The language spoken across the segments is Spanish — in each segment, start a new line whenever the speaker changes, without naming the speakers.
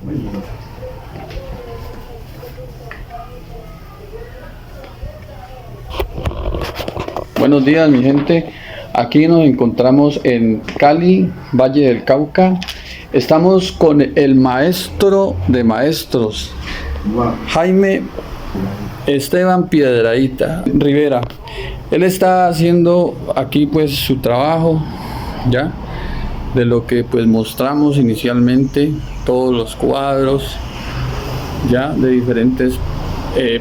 Muy bien.
Buenos días, mi gente. Aquí nos encontramos en Cali, Valle del Cauca. Estamos con el maestro de maestros,
Wow.
Jaime Esteban Piedrahita Rivera. Él está haciendo aquí pues su trabajo, ya, de lo que pues mostramos inicialmente, todos los cuadros, ya, de diferentes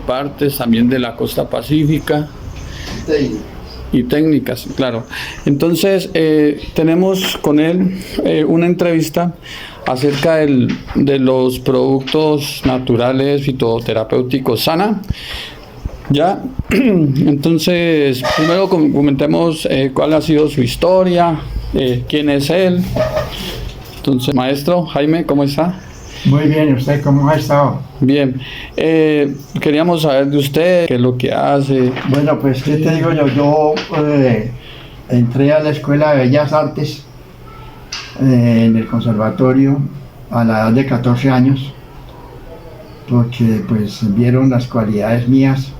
partes, también de la costa pacífica.
Sí.
Y técnicas, claro. Entonces, tenemos con él una entrevista acerca de los productos naturales fitoterapéuticos Sana. Ya, entonces, primero comentemos cuál ha sido su historia, quién es él. Entonces, maestro Jaime, ¿cómo está?
Muy bien, ¿usted cómo ha estado?
Bien, queríamos saber de usted, qué es lo que hace.
Bueno, pues, ¿qué te digo yo? Yo entré a la Escuela de Bellas Artes en el conservatorio a la edad de 14 años, porque pues vieron las cualidades mías,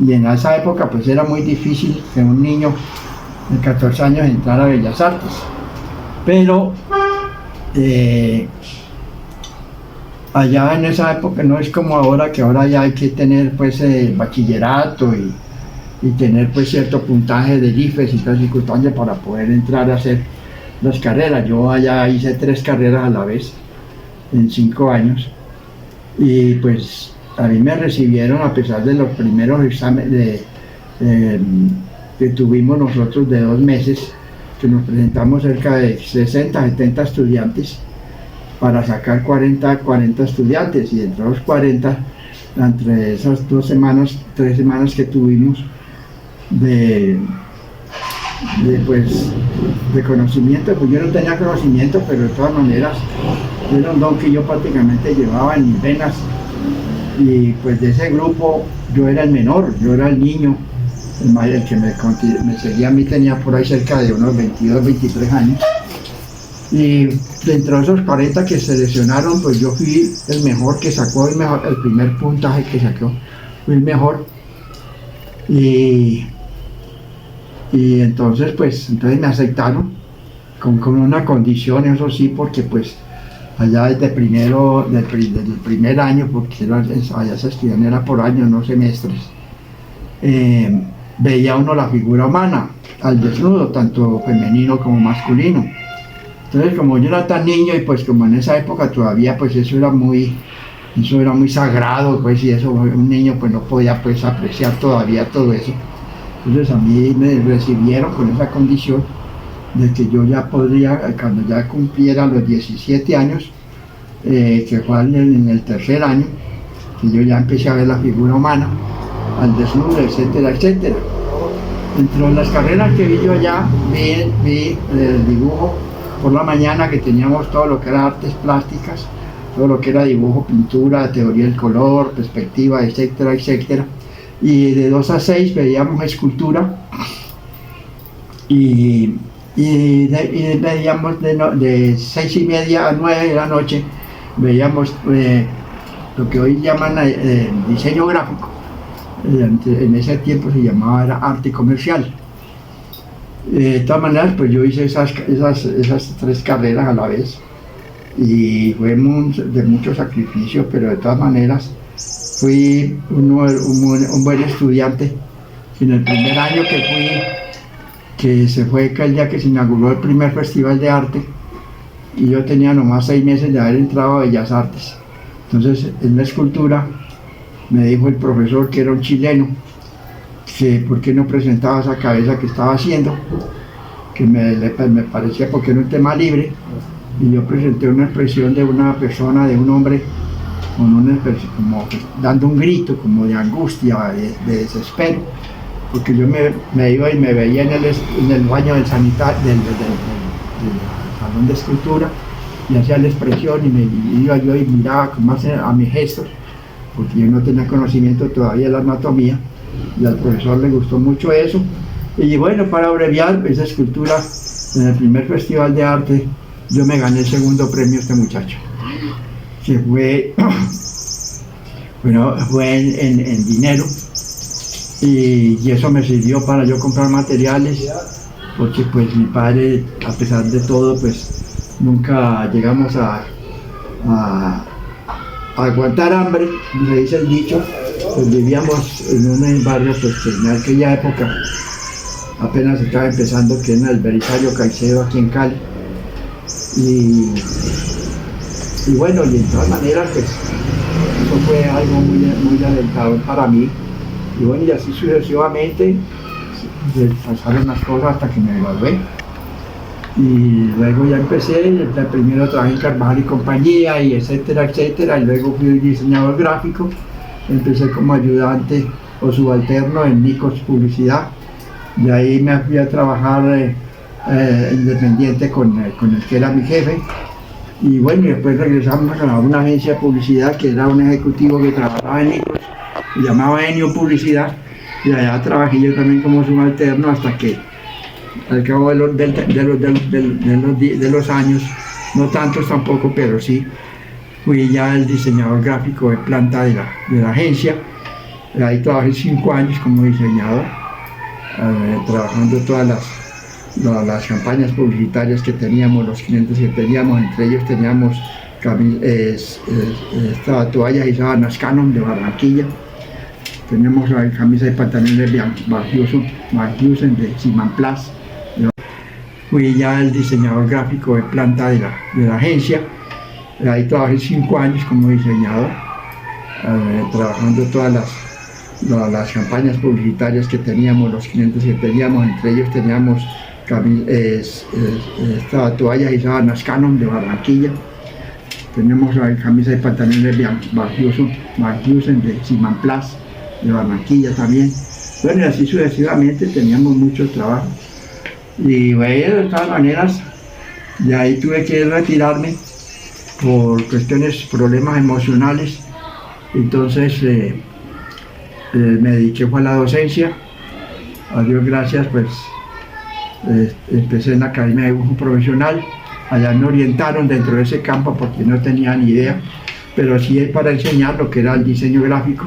y en esa época pues era muy difícil que un niño de 14 años entrara a Bellas Artes, pero allá en esa época no es como ahora, que ahora ya hay que tener pues bachillerato y tener pues cierto puntaje del IFES y otras circunstancias para poder entrar a hacer las carreras. Yo allá hice 3 carreras a la vez en 5 años, y pues a mí me recibieron a pesar de los primeros exámenes que tuvimos nosotros de 2 meses, que nos presentamos cerca de 60, 70 estudiantes para sacar 40 estudiantes, y entre los 40, entre esas 3 semanas que tuvimos de conocimiento, pues yo no tenía conocimiento, pero de todas maneras era un don que yo prácticamente llevaba en mis venas, y pues de ese grupo yo era el menor, yo era el niño, el que me seguía a mí tenía por ahí cerca de unos 22, 23 años. Y dentro de esos 40 que seleccionaron, pues yo fui el mejor, que sacó el primer puntaje que sacó, fui el mejor. Y entonces me aceptaron con una condición, eso sí, porque pues allá desde desde el primer año, porque allá se estudian era por años, no semestres, veía uno la figura humana al desnudo, tanto femenino como masculino. Entonces, como yo era tan niño, y pues como en esa época todavía pues eso era muy sagrado, pues, y eso un niño pues no podía pues apreciar todavía todo eso. Entonces a mí me recibieron con esa condición de que yo ya podría, cuando ya cumpliera los 17 años, que fue en el tercer año, que yo ya empecé a ver la figura humana, al desnudo, etcétera, etcétera. Entre las carreras que vi yo allá, vi el dibujo por la mañana, que teníamos todo lo que era artes plásticas, todo lo que era dibujo, pintura, teoría del color, perspectiva, etcétera, etcétera. Y de 2 a 6 veíamos escultura, y veíamos de 6:30 a 9 de la noche, veíamos lo que hoy llaman diseño gráfico. En ese tiempo se llamaba arte comercial. De todas maneras, pues yo hice esas 3 carreras a la vez, y fue de mucho sacrificio, pero de todas maneras fui un buen estudiante. En el primer año que se fue el día que se inauguró el primer festival de arte, y yo tenía nomás 6 meses de haber entrado a Bellas Artes. Entonces, en la escultura me dijo el profesor, que era un chileno, que por qué no presentaba esa cabeza que estaba haciendo, que me parecía porque era un tema libre, y yo presenté una expresión de una persona, de un hombre, con como dando un grito, como de angustia, de desespero, porque yo me iba y me veía en el baño del sanitario, del salón de escultura, y hacía la expresión, y me iba yo y miraba con más a mis gestos, porque yo no tenía conocimiento todavía de la anatomía, y al profesor le gustó mucho eso. Y bueno, para abreviar, esa escultura, en el primer festival de arte, yo me gané el segundo premio, este muchacho. que fue, bueno, fue en dinero, y eso me sirvió para yo comprar materiales, porque pues mi padre, a pesar de todo, pues nunca llegamos a aguantar hambre, se dice el dicho. Pues vivíamos en un barrio pues que en aquella época apenas estaba empezando, que era el Belisario Caicedo aquí en Cali, y bueno, y de todas maneras pues eso fue algo muy alentador para mí, y bueno, y así sucesivamente pasaron las cosas hasta que me gradué. Y luego ya empecé, primero trabajé en Carvajal y Compañía, y etcétera, etcétera, y luego fui diseñador gráfico, empecé como ayudante o subalterno en Nikos Publicidad, de ahí me fui a trabajar independiente con el que era mi jefe, y bueno, y después regresamos a una agencia de publicidad que era un ejecutivo que trabajaba en Nikos, se llamaba Enio Publicidad, y allá trabajé yo también como subalterno hasta que al cabo de los años, no tantos tampoco, pero sí, fui ya el diseñador gráfico de planta de la agencia. Ahí trabajé 5 años como diseñador, trabajando todas las campañas publicitarias que teníamos, los clientes que teníamos. Entre ellos teníamos toallas y sábanas Canon de Barranquilla, teníamos camisas y pantalones de Van Heusen de Simanplast. Fui ya el diseñador gráfico de planta de la agencia. Ahí trabajé 5 años como diseñador, trabajando todas las campañas publicitarias que teníamos, los clientes que teníamos. Entre ellos teníamos toallas y sábanas Canon de Barranquilla, teníamos camisas y pantalones de Van Heusen de Simanplast de Barranquilla también. Bueno, y así sucesivamente teníamos mucho trabajo. Y bueno, de todas maneras, de ahí tuve que retirarme por problemas emocionales. Entonces me dediqué a la docencia. A Dios gracias, pues empecé en la Academia de Dibujo Profesional. Allá me orientaron dentro de ese campo porque no tenía ni idea, pero sí para enseñar lo que era el diseño gráfico,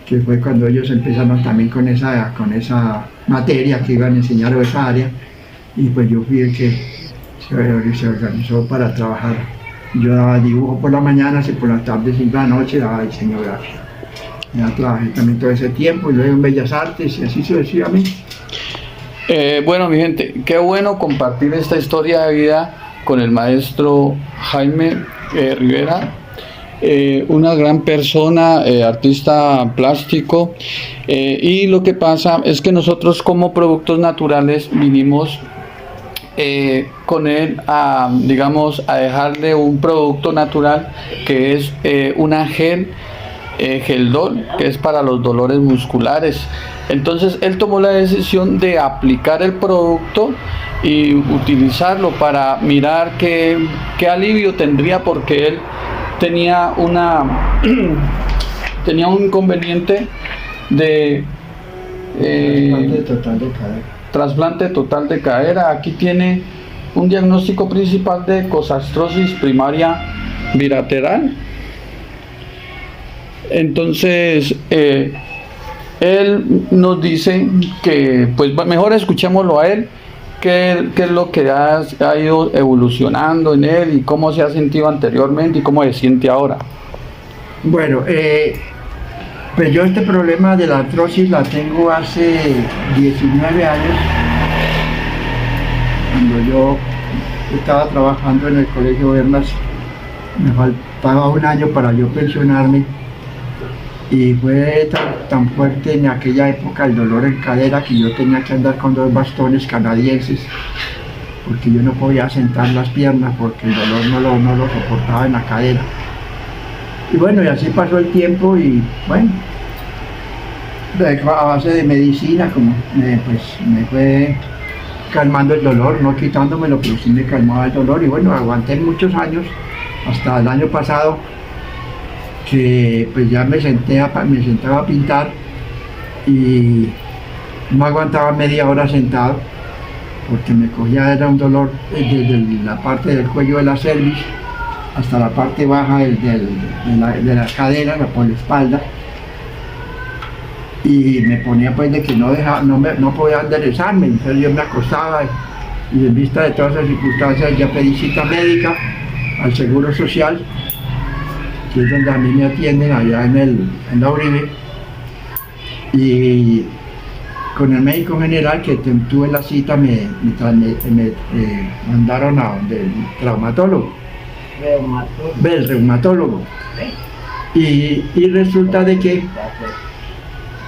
que fue cuando ellos empezaron también con esa materia que iban a enseñar o esa área. Y pues yo fui el que se organizó para trabajar. Yo daba dibujo por la mañana, y por las tardes y la noche daba diseño gráfico. Ya trabajé también todo ese tiempo, y luego en Bellas Artes y así sucesivamente.
Bueno, mi gente, qué bueno compartir esta historia de vida con el maestro Jaime Rivera, una gran persona, artista plástico, y lo que pasa es que nosotros como Productos Naturales vinimos con él a dejarle un producto natural que es una Geldol, que es para los dolores musculares. Entonces él tomó la decisión de aplicar el producto y utilizarlo para mirar qué alivio tendría, porque él tenía un inconveniente de trasplante total de cadera. Aquí tiene un diagnóstico principal de cosastrosis primaria bilateral. Entonces él nos dice que pues mejor escuchémoslo a él, qué es lo que ha ido evolucionando en él y cómo se ha sentido anteriormente y cómo se siente ahora.
Bueno, pues yo este problema de la artrosis la tengo hace 19 años, cuando yo estaba trabajando en el Colegio Bernas. Me faltaba un año para yo pensionarme, y fue tan fuerte en aquella época el dolor en cadera que yo tenía que andar con 2 bastones canadienses, porque yo no podía sentar las piernas porque el dolor no lo soportaba en la cadera. Y bueno, y así pasó el tiempo, y bueno, a base de medicina me fue calmando el dolor, no quitándomelo, pero sí me calmaba el dolor. Y bueno, aguanté muchos años, hasta el año pasado, que pues ya me sentaba a pintar y no aguantaba media hora sentado, porque me cogía, era un dolor desde la parte del cuello de la cerviz hasta la parte baja de la cadera, por la espalda, y me ponía pues de que no podía enderezarme, entonces yo me acostaba y en vista de todas esas circunstancias ya pedí cita médica al Seguro Social, que es donde a mí me atienden allá en la Uribe, y con el médico general que tuve la cita me mandaron a donde el traumatólogo, el reumatólogo, y resulta de que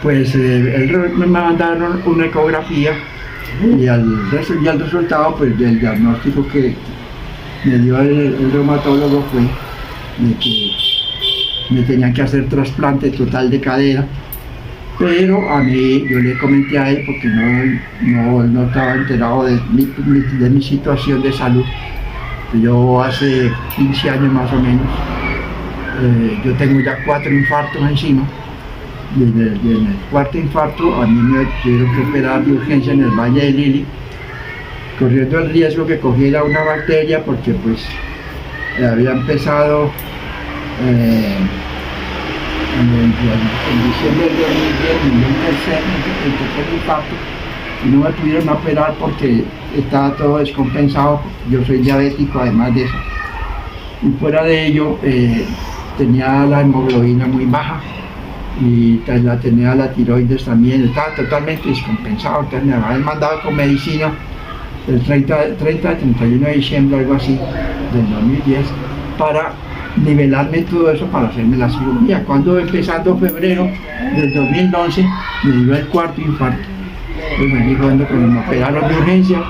pues me mandaron una ecografía y al resultado pues del diagnóstico que me dio el reumatólogo fue de que me tenían que hacer trasplante total de cadera, pero a mí yo le comenté a él porque no estaba enterado de mi situación de salud. Yo hace 15 años más o menos, yo tengo ya 4 infartos encima. Y en el cuarto infarto a mí me tuvieron que operar de urgencia en el Valle de Lili, corriendo el riesgo que cogiera una bacteria porque pues había empezado en diciembre del 2010 el tercer infarto y no me pudieron operar porque estaba todo descompensado. Yo soy diabético además de eso, y fuera de ello tenía la hemoglobina muy baja y tenía la tiroides también, estaba totalmente descompensado. Entonces me habían mandado con medicina el 31 de diciembre, algo así, del 2010, para nivelarme todo eso, para hacerme la cirugía. Cuando empezando febrero del 2011 me dio el cuarto infarto, pues me dijo cuando me operaron de urgencia.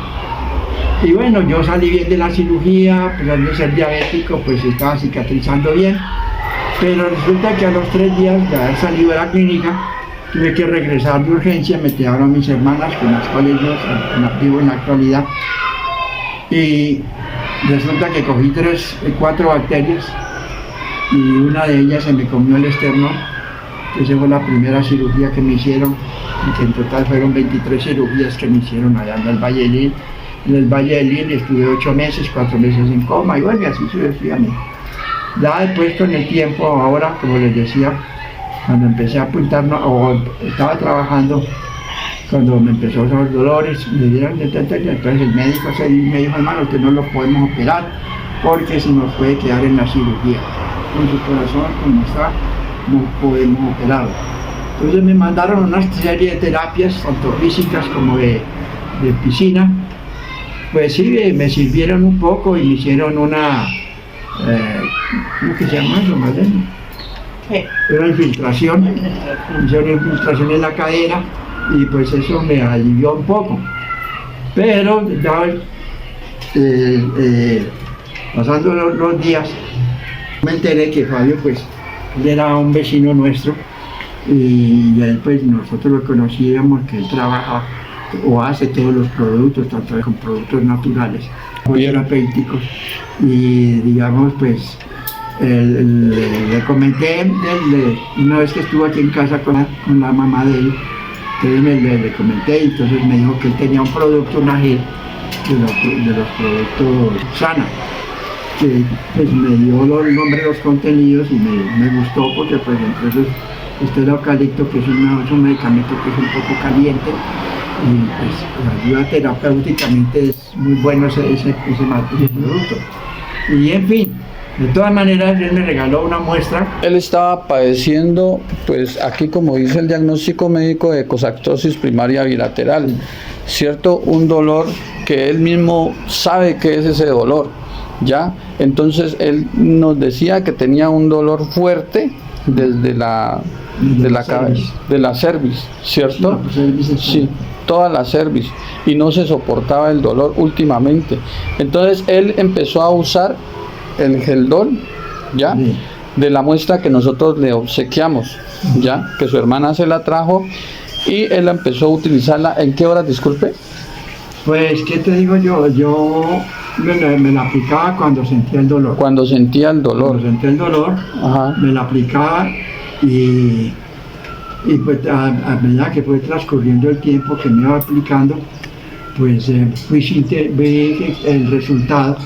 Y bueno, yo salí bien de la cirugía, a pesar de ser diabético, pues estaba cicatrizando bien. Pero resulta que a los 3 días de haber salido de la clínica, tuve que regresar de urgencia, me quedaron mis hermanas, con las cuales yo vivo en la actualidad. Y resulta que cogí 4 bacterias, y una de ellas se me comió el esternón. Esa fue la primera cirugía que me hicieron, y que en total fueron 23 cirugías que me hicieron allá en el Valle de Lili. En el Valle de Lili estuve 8 meses, 4 meses en coma, y bueno, y así sucesivamente. Ya después con el tiempo, ahora, como les decía, cuando empecé a apuntar, o estaba trabajando, cuando me empezó a hacer dolores, me dieron entonces el médico me dijo, hermano, que no lo podemos operar porque se nos puede quedar en la cirugía. Con su corazón, como está, no podemos operarlo. Entonces me mandaron una serie de terapias, tanto físicas como de piscina. Pues sí, me sirvieron un poco y me hicieron una... ¿cómo que se llama eso, Marlene? Una infiltración, hicieron infiltración en la cadera y pues eso me alivió un poco. Pero ya pasando los días me enteré que Fabio pues él era un vecino nuestro y él pues nosotros lo conocíamos, que él trabaja o hace todos los productos, tanto con productos naturales como terapéuticos, y digamos pues le comenté una vez que estuvo aquí en casa con la mamá de él, entonces le comenté, y entonces me dijo que él tenía un producto, una gel de los productos Sana, que pues me dio el nombre de los contenidos y me gustó porque pues entonces el eucalipto, que es un medicamento que es un poco caliente, y pues ayuda terapéuticamente, es muy bueno ese producto. Y en fin, de todas maneras él me regaló una muestra.
Él estaba padeciendo, pues aquí como dice el diagnóstico médico, de ecosarcosis primaria bilateral, ¿cierto? Un dolor que él mismo sabe que es ese dolor, ¿ya? Entonces él nos decía que tenía un dolor fuerte desde la cerviz, ¿cierto? Sí, toda la cerviz, y no se soportaba el dolor últimamente. Entonces él empezó a usar el Geldol, ¿ya? Sí. De la muestra que nosotros le obsequiamos, ¿ya? Que su hermana se la trajo y él empezó a utilizarla. ¿En qué horas, disculpe?
Pues, ¿qué te digo yo? Yo me la aplicaba cuando sentía el dolor.
Cuando sentía el dolor.
Cuando sentía el dolor, ajá, me la aplicaba, y pues a medida que fue transcurriendo el tiempo que me iba aplicando, pues vi el resultado,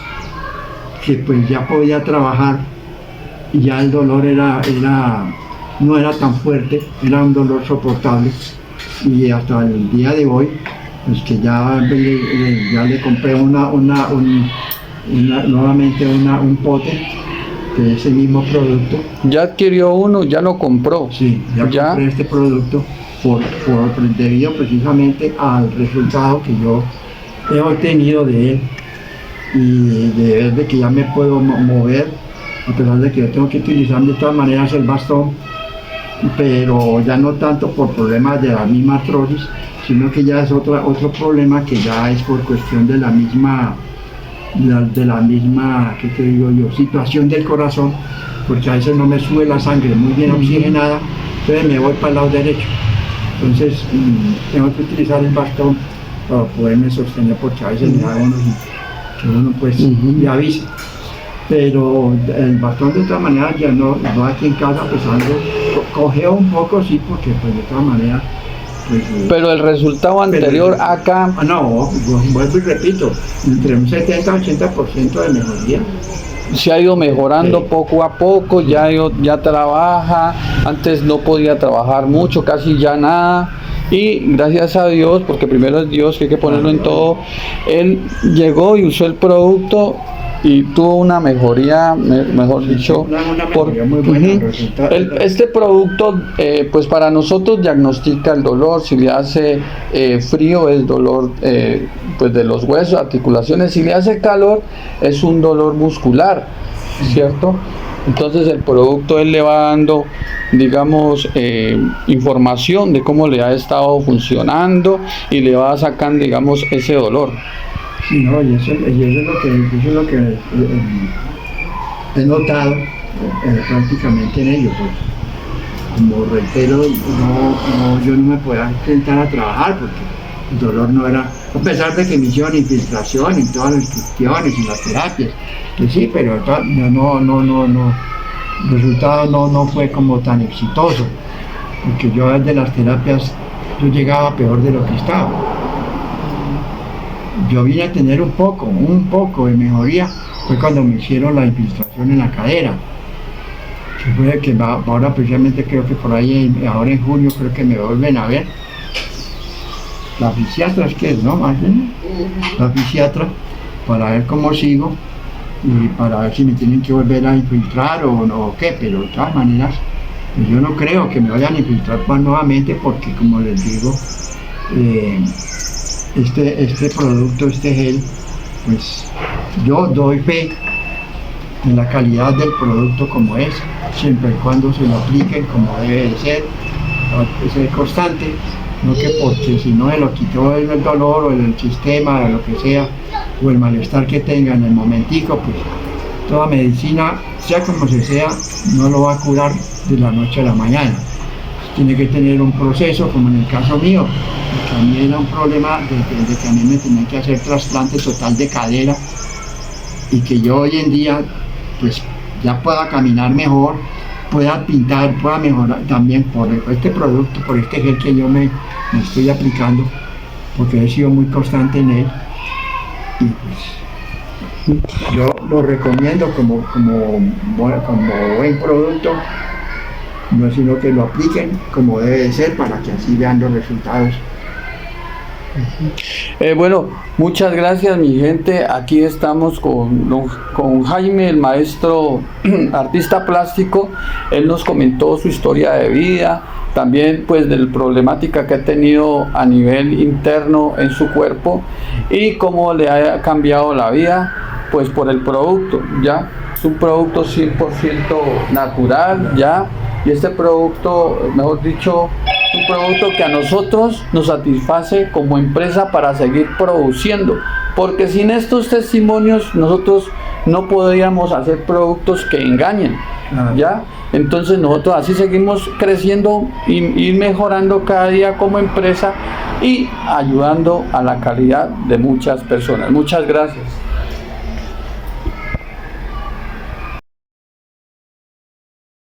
que pues ya podía trabajar y ya el dolor no era tan fuerte, era un dolor soportable, y hasta el día de hoy pues que ya le compré nuevamente un pote de ese mismo producto.
Ya adquirió uno, ya lo compró.
Sí, ya compré este producto debido precisamente al resultado que yo he obtenido de él, y de que ya me puedo mover, a pesar de que yo tengo que utilizar de todas maneras el bastón, pero ya no tanto por problemas de la misma artrosis, sino que ya es otro problema que ya es por cuestión de la misma, ¿qué te digo yo?, situación del corazón, porque a veces no me sube la sangre muy bien oxigenada, entonces me voy para el lado derecho. Entonces tengo que utilizar el bastón para poderme sostener, porque a veces me da uno pues me avisa. Pero el bastón de todas maneras ya no aquí en casa, pues ando, cogeo un poco, sí, porque pues de todas maneras pues,
pero el resultado anterior acá...
No, vuelvo y repito, entre un 70-80% de mejoría.
Se ha ido mejorando poco a poco, ya trabaja, antes no podía trabajar mucho, casi ya nada, y gracias a Dios, porque primero es Dios que hay que ponerlo en todo, él llegó y usó el producto y tuvo una mejoría, mejor dicho,
muy buena.
Este producto pues para nosotros diagnostica el dolor. Si le hace frío es dolor pues de los huesos, articulaciones. Si le hace calor es un dolor muscular, ¿cierto? Entonces el producto él le va dando, digamos, información de cómo le ha estado funcionando y le va sacando, digamos, ese dolor.
Sí, no, y eso es lo que he notado prácticamente en ello, pues. Como reitero, yo no me podía intentar a trabajar porque el dolor no era, a pesar de que me hicieron infiltración y todas las instrucciones y las terapias, que sí, pero el resultado no fue como tan exitoso, porque yo desde las terapias yo llegaba peor de lo que estaba. Yo vine a tener un poco de mejoría, fue cuando me hicieron la infiltración en la cadera. Que fue que ahora precisamente creo que por ahí, ahora en junio creo que me vuelven a ver. La fisiatra es que es, ¿no? Más bien, la fisiatra, para ver cómo sigo y para ver si me tienen que volver a infiltrar o no, o qué, pero de todas maneras, pues yo no creo que me vayan a infiltrar nuevamente, porque como les digo, este producto, este gel, pues yo doy fe en la calidad del producto como es, siempre y cuando se lo apliquen como debe de ser constante, no que porque si no se lo quitó el dolor o el sistema o lo que sea, o el malestar que tenga en el momentico, pues toda medicina, sea como sea, no lo va a curar de la noche a la mañana. Tiene que tener un proceso, como en el caso mío, porque a mí era un problema de que a mí me tenían que hacer trasplante total de cadera, y que yo hoy en día pues ya pueda caminar mejor, pueda pintar, pueda mejorar también por este producto, por este gel que yo me estoy aplicando, porque he sido muy constante en él, y pues yo lo recomiendo como buen producto, no es sino que lo apliquen como debe de ser para que así vean los resultados.
Bueno, muchas gracias mi gente. Aquí estamos con Jaime, el maestro artista plástico. Él nos comentó su historia de vida, también pues de la problemática que ha tenido a nivel interno en su cuerpo y cómo le ha cambiado la vida pues por el producto. Ya es un producto 100% natural, ya, y este producto, mejor dicho, un producto que a nosotros nos satisface como empresa para seguir produciendo, porque sin estos testimonios nosotros no podríamos hacer productos que engañen, ¿ya? Entonces nosotros así seguimos creciendo y mejorando cada día como empresa y ayudando a la calidad de muchas personas. Muchas gracias.